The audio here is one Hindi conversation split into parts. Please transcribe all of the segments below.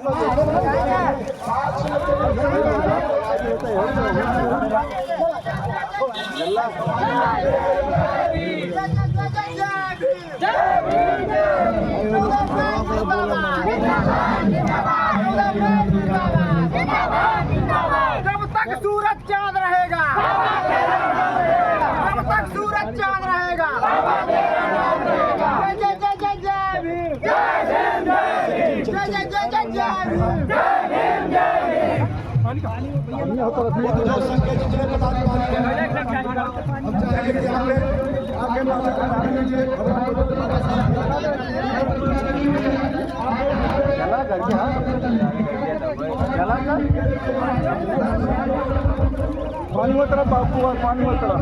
जब तक सूरज चांद रहेगा, जब तक सूरज चांद रहेगा। जय जय जय जय जय भीम, जय भीम जय भीम, जय जय जय जय जय भीम, जय भीम जय भीम। पानी उतरा बापू, पानी उतरा।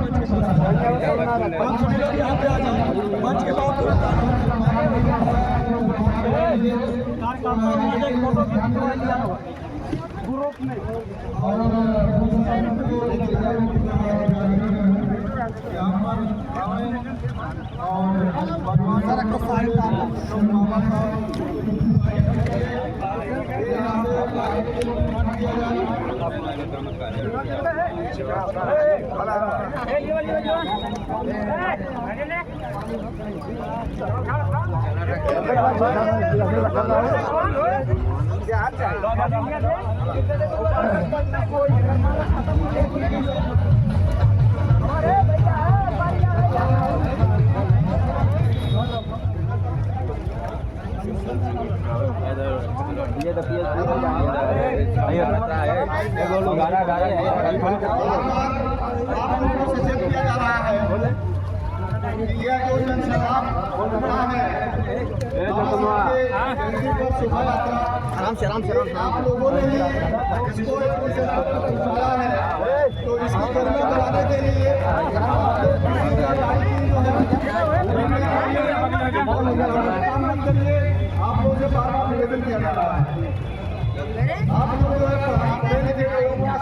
आराम से आप लोगों ने इसको तो इसकी गर्मी बढ़ाने के लिए आप लोगों से बार बार निवेदन किया जा रहा है। आप लोग जो है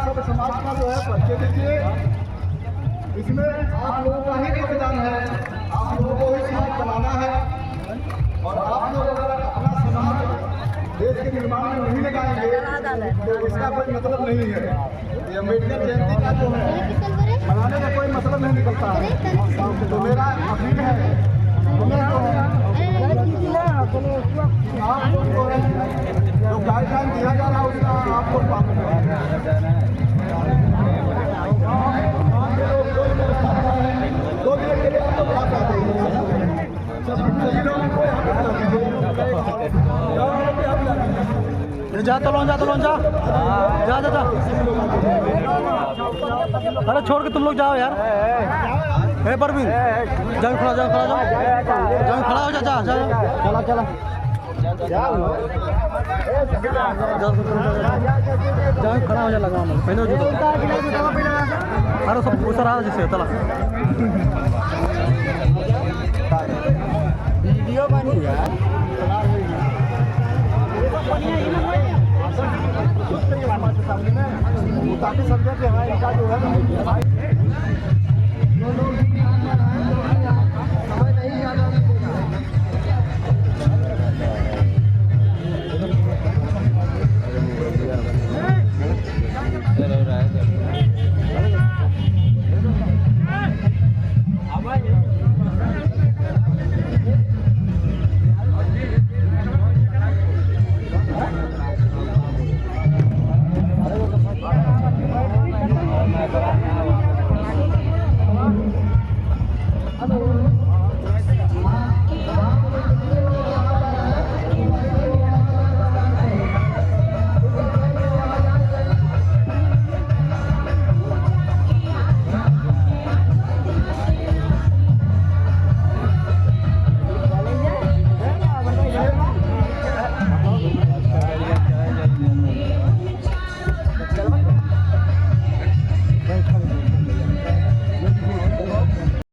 सब समाज का जो है परिचय दीजिए। इसमें आप लोगों का ही योगदान है, आप लोगों को ही समाज बनाना है। और आप लोग अगर अपना समाज देश के निर्माण में नहीं लगाएंगे तो इसका कोई मतलब नहीं है। ये अम्बेडकर जयंती का जो है मनाने का कोई मतलब नहीं निकलता है। तो मेरा अपील है आप लोग जो गाइडलाइन दिया जा रहा है उसका आप लोग पालन करें। दो दिन के लिए आप लोग बात आते हैं। जा तो लौन जा जा जा जा। अरे छोड़ के तुम लोग जाओ यार। हे परवीन जाओ खड़ा जाओ खड़ा जाओ खड़ा हो जा जा जा चला चला जाओ खड़ा हो जा लगा पहले हो जो अरे सब उसर आ जैसे चला वीडियो बनी यार ताकि समझे कि हमारा जो है